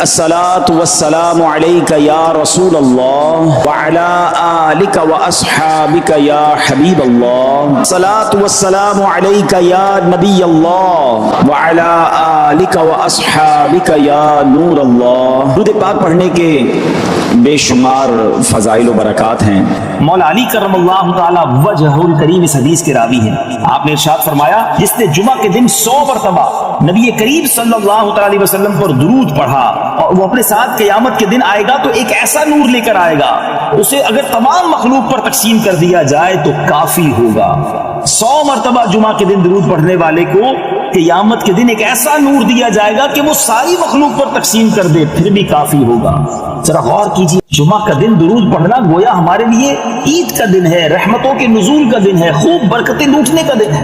الصلاة والسلام عليك يا رسول الله وعلى آلك وأصحابك يا حبيب الله. الصلاة والسلام عليك يا نبي الله وعلى آلك وأصحابك يا نور الله. درود پاک پڑھنے کے بے شمار فضائل و برکات ہیں. مولا علی کرم اللہ تعالی وجہ الکریم اس حدیث کے راوی ہیں. آپ نے ارشاد فرمایا جس نے جمعہ کے دن 100 مرتبہ نبی کریم صلی اللہ علیہ وسلم پر درود پڑھا اور وہ اپنے ساتھ قیامت کے دن آئے گا تو ایک ایسا نور لے کر آئے گا اسے اگر تمام مخلوق پر تقسیم کر دیا جائے تو کافی ہوگا. 100 مرتبہ جمعہ کے دن درود پڑھنے والے کو قیامت کے دن ایک ایسا نور دیا جائے گا کہ وہ ساری مخلوق پر تقسیم کر دے پھر بھی کافی ہوگا. ذرا غور کیجیے، جمعہ کا دن درود پڑھنا گویا ہمارے لیے عید کا دن ہے، رحمتوں کے نزول کا دن ہے، خوب برکتیں لوٹنے کا دن ہے.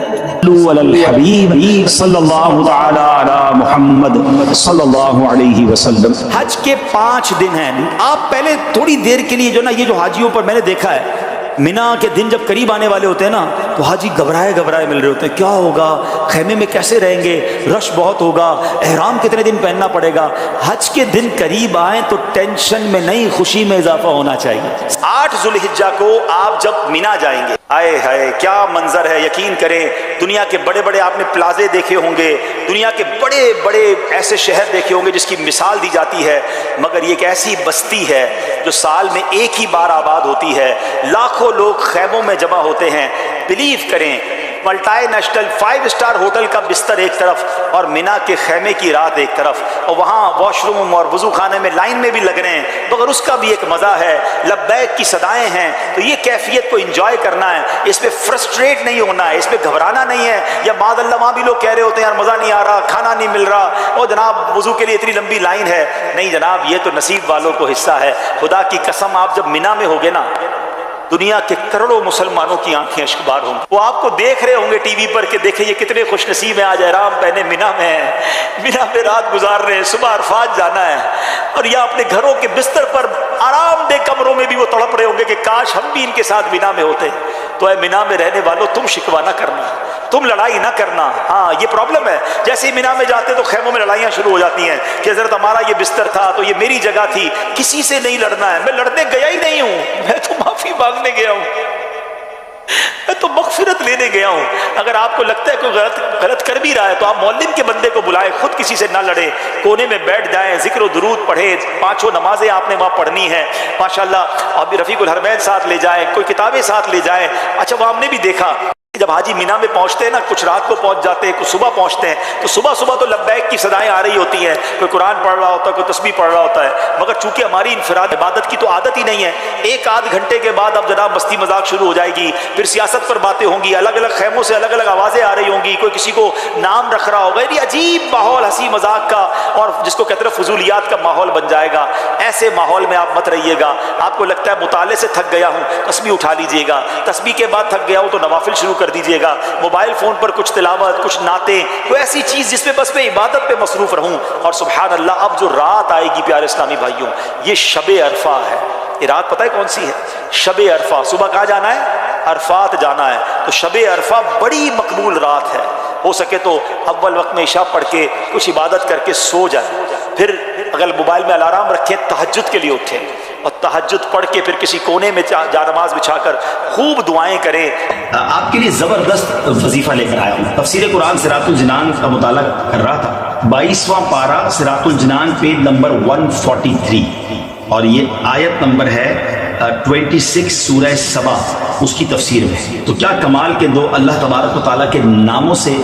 الحبیب صلی اللہ تعالی علی محمد صلی اللہ علیہ وسلم. حج کے 5 دن ہیں. آپ پہلے تھوڑی دیر کے لیے جو نا یہ جو حاجیوں پر میں نے دیکھا ہے مینا کے دن جب قریب آنے والے ہوتے ہیں نا تو حاجی گھبرائے مل رہے ہوتے ہیں، کیا ہوگا، خیمے میں کیسے رہیں گے، رش بہت ہوگا، احرام کتنے دن پہننا پڑے گا. حج کے دن قریب آئیں تو ٹینشن میں نہیں خوشی میں اضافہ ہونا چاہیے. 8 ذوالحجہ کو آپ جب مینا جائیں گے، آئے ہائے کیا منظر ہے. یقین کریں دنیا کے بڑے بڑے آپ نے پلازے دیکھے ہوں گے، دنیا کے بڑے بڑے ایسے شہر دیکھے ہوں گے جس کی مثال دی جاتی ہے، مگر یہ ایک ایسی بستی ہے جو سال میں ایک ہی بار آباد ہوتی ہے. لاکھوں لوگ خیموں میں جمع ہوتے ہیں. بلیو کریں ملٹائی نیشنل 5 اسٹار ہوٹل کا بستر ایک طرف اور مینا کے خیمے کی رات ایک طرف، اور وہاں واش روم اور وضو خانے میں لائن میں بھی لگ رہے ہیں، مگر اس کا بھی ایک مزہ ہے. لبیک کی صدائیں ہیں. تو یہ کیفیت کو انجوائے کرنا ہے، اس پہ فرسٹریٹ نہیں ہونا ہے، اس پہ گھبرانا نہیں ہے. یا بعد اللہ وہاں بھی لوگ کہہ رہے ہوتے ہیں یار مزہ نہیں آ رہا، کھانا نہیں مل رہا، اور جناب وضو کے لیے اتنی لمبی لائن ہے. نہیں جناب، یہ تو نصیب والوں کو حصہ ہے. خدا کی قسم آپ جب مینا میں ہوگے نا، دنیا کے کروڑوں مسلمانوں کی آنکھیں اشکبار ہوں گی. وہ آپ کو دیکھ رہے ہوں گے ٹی وی پر کہ دیکھیں یہ کتنے خوش نصیب ہیں، آج احرام پہنے مینا میں ہیں، مینا میں رات گزار رہے ہیں، صبح عرفات جانا ہے. اور یا اپنے گھروں کے بستر پر آرام دہ کمروں میں بھی وہ تڑپ رہے ہوں گے کہ کاش ہم بھی ان کے ساتھ مینا میں ہوتے. تو اے مینا میں رہنے والوں، تم شکوہ نہ کرنا، تم لڑائی نہ کرنا. ہاں یہ پرابلم ہے، جیسے ہی مینا میں جاتے تو خیموں میں لڑائیاں شروع ہو جاتی ہیں کہ حضرت ہمارا یہ بستر تھا تو یہ میری جگہ تھی. کسی سے نہیں لڑنا ہے. میں لڑنے گیا ہی نہیں ہوں، میں تو معافی مانگنے گیا ہوں، میں تو مغفرت لینے گیا ہوں. اگر آپ کو لگتا ہے کوئی غلط کر بھی رہا ہے تو آپ معلم کے بندے کو بلائیں، خود کسی سے نہ لڑیں، کونے میں بیٹھ جائیں، ذکر و درود پڑھیں. 5 نمازیں آپ نے وہاں پڑھنی ہیں ماشاءاللہ. ابھی رفیق الحرمین ساتھ لے جائیں، کوئی کتابیں ساتھ لے جائیں. اچھا وہ ہم نے بھی دیکھا جب حاجی مینا میں پہنچتے ہیں نا، کچھ رات کو پہنچ جاتے ہیں، کچھ صبح پہنچتے ہیں، تو صبح تو لبیک کی صدائیں آ رہی ہوتی ہیں، کوئی قرآن پڑھ رہا ہوتا ہے، کوئی تسبیح پڑھ رہا ہوتا ہے. مگر چونکہ ہماری انفراد عبادت کی تو عادت ہی نہیں ہے، 1 آدھ گھنٹے کے بعد اب جناب مستی مذاق شروع ہو جائے گی، پھر سیاست پر باتیں ہوں گی، الگ الگ خیموں سے الگ الگ آوازیں آ رہی ہوں گی، کوئی کسی کو نام رکھ رہا ہوگا. یہ عجیب ماحول ہنسی مذاق کا اور جس کو کہتے ہیں فضولیات کا ماحول بن جائے گا. ایسے ماحول میں آپ مت رہیے گا. آپ کو لگتا ہے مطالعے سے تھک گیا ہوں، تسبیح اٹھا لیجئے گا. تسبیح کے بعد تھک گیا ہوں تو نوافل شروع کر دیجئے گا. موبائل فون پر کچھ تلاوت، کچھ نعتیں، کوئی ایسی چیز جس میں بس میں عبادت پہ مصروف رہوں. اور سبحان اللہ اب جو رات آئے گی پیارے اسلامی بھائیوں، یہ شب عرفہ ہے. یہ رات پتہ ہے کون سی ہے؟ شب عرفہ. صبح کہاں جانا ہے؟ عرفات جانا ہے. تو شب عرفہ بڑی مقبول رات ہے. ہو سکے تو اول وقت میں عشاء پڑھ کے کچھ عبادت کر کے سو جائیں. پھر اگر موبائل میں الارم رکھیں تہجد کے لیے اٹھیں اور تہجد پڑھ کے پھر کسی کونے میں جا نماز بچھا کر خوب دعائیں کریں. آپ کے لیے زبردست وظیفہ لے کر آیا ہوں. تفسیر قرآن صراط الجنان کا مطالعہ کر رہا تھا. 22واں پارہ صراط الجنان پیج نمبر 143 اور یہ آیت نمبر ہے 26 سورہ سبا، اس کی تفسیر میں. تو کیا کمال کے 2 اللہ تبارک و تعالیٰ کے ناموں سے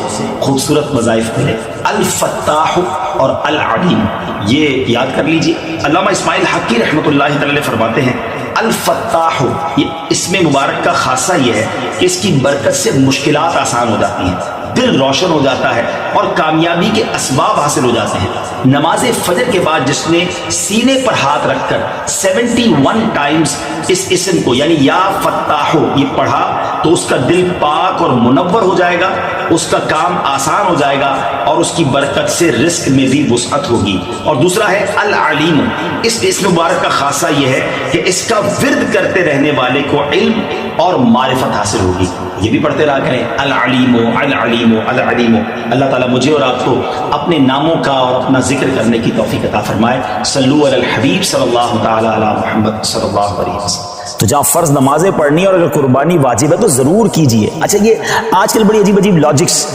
خوبصورت وظائف ملے، الفتاح اور العلیم. یہ یاد کر لیجئے. علامہ اسماعیل حقی رحمۃ اللہ تعالی فرماتے ہیں الفتاح، یہ اسم مبارک کا خاصہ یہ ہے کہ اس کی برکت سے مشکلات آسان ہو جاتی ہیں، دل روشن ہو جاتا ہے اور کامیابی کے اسباب حاصل ہو جاتے ہیں. نماز فجر کے بعد جس نے سینے پر ہاتھ رکھ کر 71 ٹائمز اس اسم کو یعنی یا فتاحو یہ پڑھا تو اس کا دل پاک اور منور ہو جائے گا، اس کا کام آسان ہو جائے گا اور اس کی برکت سے رزق میں بھی وسعت ہوگی۔ اور دوسرا ہے العلیم، اس اسم مبارک کا خاصہ یہ ہے کہ اس کا ورد کرتے رہنے والے کو علم اور معرفت حاصل ہوگی۔ یہ بھی پڑھتے رہا کریں، العلیم العلیم العلیم۔ اللہ تعالیٰ مجھے اور آپ کو اپنے ناموں کا اور اپنا ذکر کرنے کی توفیق عطا فرمائے۔ صلو علی الحبیب صلی اللہ تعالی علی محمد صلی اللہ علیہ وسلم۔ تو جہاں فرض نمازیں پڑھنی ہے اور اگر قربانی واجب ہے تو ضرور کیجئے۔ اچھا، یہ آج کل بڑی عجیب عجیب لاجکس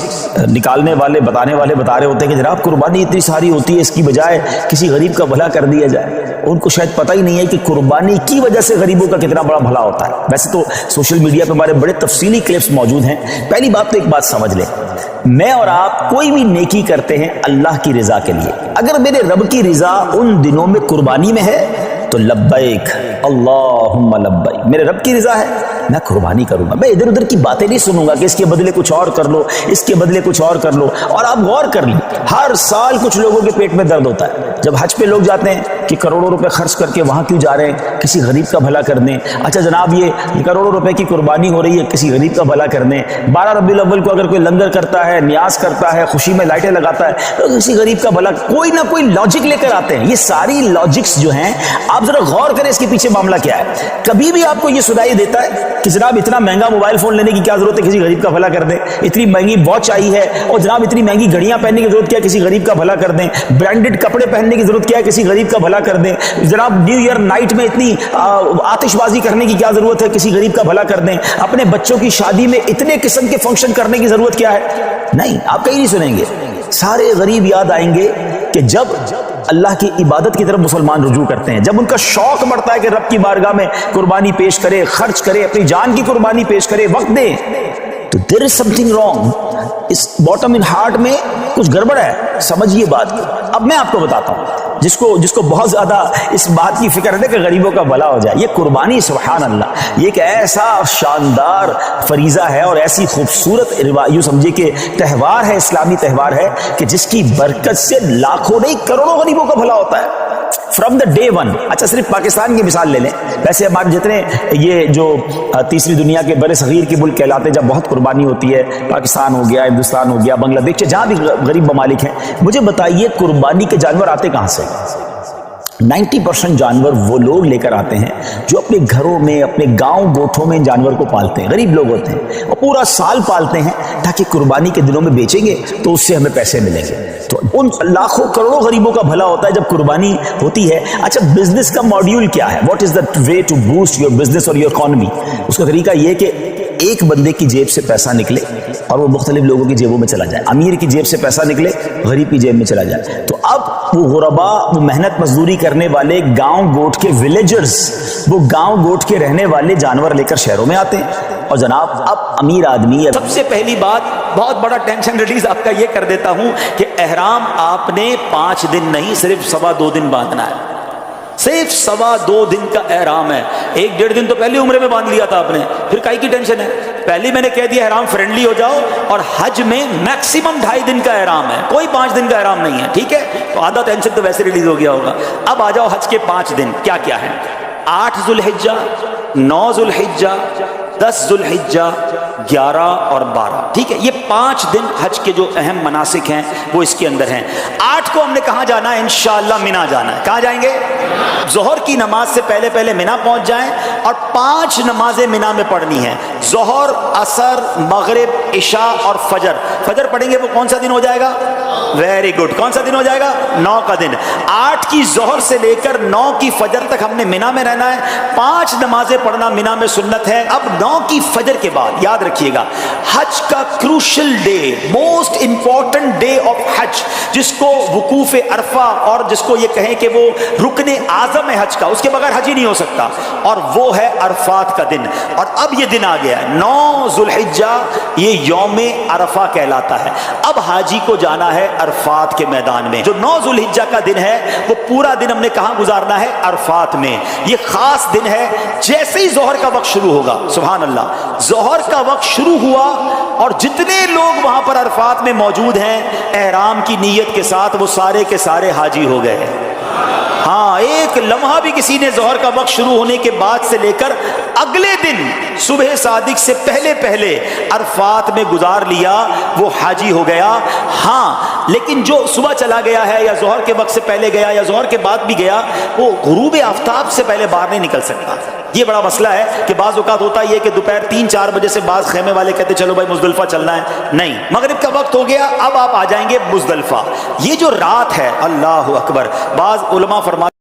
نکالنے والے بتانے والے بتا رہے ہوتے ہیں کہ جناب قربانی اتنی ساری ہوتی ہے، اس کی بجائے کسی غریب کا بھلا کر دیا جائے۔ ان کو شاید پتہ ہی نہیں ہے کہ قربانی کی وجہ سے غریبوں کا کتنا بڑا بھلا ہوتا ہے۔ ویسے تو سوشل میڈیا پہ ہمارے بڑے تفصیلی کلپس موجود ہیں۔ پہلی بات تو ایک بات سمجھ لیں، میں اور آپ کوئی بھی نیکی کرتے ہیں اللہ کی رضا کے لیے۔ اگر میرے رب کی رضا ان دنوں میں قربانی میں ہے تو لبیک اللہم لبیک، میرے رب کی رضا ہے میں قربانی کروں گا۔ میں ادھر ادھر کی باتیں نہیں سنوں گا کہ اس کے بدلے کچھ اور کر لو، اس کے بدلے کچھ اور کر لو۔ اور آپ غور کر لیں، ہر سال کچھ لوگوں کے پیٹ میں درد ہوتا ہے جب حج پہ لوگ جاتے ہیں کہ کروڑوں روپے خرچ کر کے وہاں کیوں جا رہے ہیں، کسی غریب کا بھلا کر دیں۔ اچھا جناب، یہ کروڑوں روپے کی قربانی ہو رہی ہے، کسی غریب کا بھلا کر دیں۔ 12 ربیع الاول کو اگر کوئی لنگر کرتا ہے، نیاز کرتا ہے، خوشی میں لائٹیں لگاتا ہے تو کسی غریب کا بھلا، کوئی نہ کوئی لاجک لے کر آتے ہیں۔ یہ ساری لاجکس جو ہیں، آپ ذرا غور کریں اس کے پیچھے معاملہ کیا ہے۔ کبھی بھی آپ کو یہ سنائی دیتا ہے کہ جناب اتنا مہنگا موبائل فون لینے کی کیا ضرورت ہے، کسی غریب کا بھلا کر دیں؟ اتنی مہنگی واچ آئی ہے اور جناب اتنی مہنگی گھڑیاں پہننے کی ضرورت کیا ہے، کسی غریب کا بھلا کر دیں؟ برانڈڈ کپڑے پہننے کی ضرورت کیا ہے، کسی غریب کا بھلا کر دیں؟ جناب نیو ایئر نائٹ میں اتنی آتش بازی کرنے کی کیا ضرورت ہے، کسی غریب کا بھلا کر دیں؟ اپنے بچوں کی شادی میں اتنے قسم کے فنکشن کرنے کی ضرورت کیا ہے؟ نہیں، آپ کہیں نہیں سنیں گے۔ سارے غریب یاد آئیں گے کہ جب اللہ کی عبادت کی طرف مسلمان رجوع کرتے ہیں، جب ان کا شوق بڑھتا ہے کہ رب کی بارگاہ میں قربانی پیش کرے، خرچ کرے، اپنی جان کی قربانی پیش کرے، وقت دے، تو there is something wrong۔ اس باٹم ان ہارٹ میں کچھ گڑبڑ ہے، سمجھیے بات کی۔ اب میں آپ کو بتاتا ہوں، جس کو بہت زیادہ اس بات کی فکر ہے کہ غریبوں کا بھلا ہو جائے، یہ قربانی سبحان اللہ، یہ ایک ایسا شاندار فریضہ ہے اور ایسی خوبصورت یوں سمجھے کہ تہوار ہے، اسلامی تہوار ہے کہ جس کی برکت سے لاکھوں نہیں کروڑوں غریبوں کا بھلا ہوتا ہے فرام دا ڈے ون۔ اچھا، صرف پاکستان کی مثال لے لیں، ویسے ہمارے جتنے یہ جو تیسری دنیا کے بڑے صغیر کے ملک کہلاتے ہیں، جب بہت قربانی ہوتی ہے، پاکستان ہو گیا، ہندوستان ہو گیا، بنگلہ دیش، جہاں بھی غریب ممالک ہیں، مجھے بتائیے قربانی کے جانور آتے کہاں سے؟ 90% جانور وہ لوگ لے کر آتے ہیں جو اپنے گھروں میں، اپنے گاؤں گوٹھوں میں ان جانور کو پالتے ہیں، غریب لوگ ہوتے ہیں اور پورا سال پالتے ہیں تاکہ قربانی کے دنوں میں بیچیں گے تو اس سے ہمیں پیسے ملیں گے۔ تو ان لاکھوں کروڑوں غریبوں کا بھلا ہوتا ہے جب قربانی ہوتی ہے۔ اچھا، بزنس کا ماڈیول کیا ہے؟ What is the way to boost your business اور یور اکانومی؟ اس کا طریقہ یہ کہ ایک بندے کی جیب سے پیسہ نکلے اور وہ مختلف لوگوں کی جیبوں میں چلا جائے، امیر کی جیب سے پیسہ نکلے، غریب کی جیب میں چلا جائے۔ تو اب وہ غربا، وہ محنت مزدوری کرنے والے گاؤں گوٹ کے ولیجرز، وہ گاؤں گوٹ کے رہنے والے جانور لے کر شہروں میں آتے ہیں اور جناب اب امیر آدمی، سب سے پہلی بات بہت بڑا ٹینشن ریلیز آپ کا یہ کر دیتا ہوں کہ احرام آپ نے 5 دن نہیں، صرف 2.25 دن باندھنا ہے، صرف 2.25 دن کا احرام ہے۔ 1.5 دن تو پہلی عمرے میں باندھ لیا تھا آپ نے، پھر کائی کی ٹینشن ہے؟ پہلی میں نے کہہ دیا احرام فرینڈلی ہو جاؤ، اور حج میں میکسیمم 2.5 دن کا احرام ہے، کوئی 5 دن کا احرام نہیں ہے، ٹھیک ہے؟ تو آدھا ٹینشن تو ویسے ریلیز ہو گیا ہوگا۔ اب آ جاؤ حج کے 5 دن کیا کیا ہے؟ 8 ذوالحجہ، 9 ذوالحجہ، 10 ذوالحجہ، 11 اور 12، ٹھیک ہے؟ یہ 5 دن حج کے جو اہم مناسک ہیں وہ اس کے اندر ہیں۔ 8 کو ہم نے کہاں جانا ہے؟ انشاءاللہ مینا جانا ہے۔ کہاں جائیں گے؟ ظہر کی نماز سے پہلے مینا پہنچ جائیں اور 5 نمازیں مینا میں پڑھنی ہیں، ظہر، عصر، مغرب، عشاء اور فجر۔ فجر پڑھیں گے وہ کون سا دن ہو جائے گا؟ ویری گڈ، کون سا دن ہو جائے گا؟ 9 کا دن۔ 8 کی ظہر سے لے کر 9 کی فجر تک ہم نے مینا میں رہنا ہے، 5 نمازیں پڑھنا مینا میں سنت ہے۔ اب 9 کی فجر کے بعد یاد رکھیے گا، حج کا crucial day, most important day of حج، جس کو وقوف عرفہ اور جس کو یہ کہیں کہ وہ رکن اعظم ہے حج کا، اس کے بغیر حج ہی نہیں ہو سکتا، اور وہ ہے عرفات کا دن۔ اور اب یہ دن آ گیا ہے 9 ذوالحجہ، یہ یوم عرفہ کہلاتا ہے۔ اب حاجی کو جانا ہے عرفات کے میدان میں۔ جو 9 ذوالحجہ کا دن ہے وہ پورا دن ہم نے کہاں گزارنا ہے؟ عرفات میں۔ یہ خاص دن ہے، جیسے ہی ظہر کا وقت شروع ہوگا، سبحان اللہ، ظہر کا وقت شروع ہوا اور جتنے لوگ وہاں پر عرفات میں موجود ہیں احرام کی نیت کے ساتھ، وہ سارے کے سارے حاجی ہو گئے۔ ہاں، ایک ایک لمحہ بھی کسی نے ظہر کا وقت شروع ہونے کے بعد سے لے کر اگلے دن صبح صادق سے پہلے پہلے عرفات میں گزار لیا وہ حاجی ہو گیا۔ ہاں لیکن جو صبح چلا گیا ہے یا ظہر کے وقت سے پہلے گیا یا ظہر کے بعد بھی گیا، وہ غروب آفتاب سے پہلے باہر نہیں نکل سکتا۔ یہ بڑا مسئلہ ہے کہ بعض اوقات ہوتا یہ کہ دوپہر 3-4 بجے سے بعض خیمے والے کہتے چلو بھائی مزدلفہ چلنا ہے، نہیں، مغرب کا وقت ہو گیا اب آپ آ جائیں گے مزدلفہ۔ یہ جو رات ہے، اللہ اکبر، بعض علماء فرماتے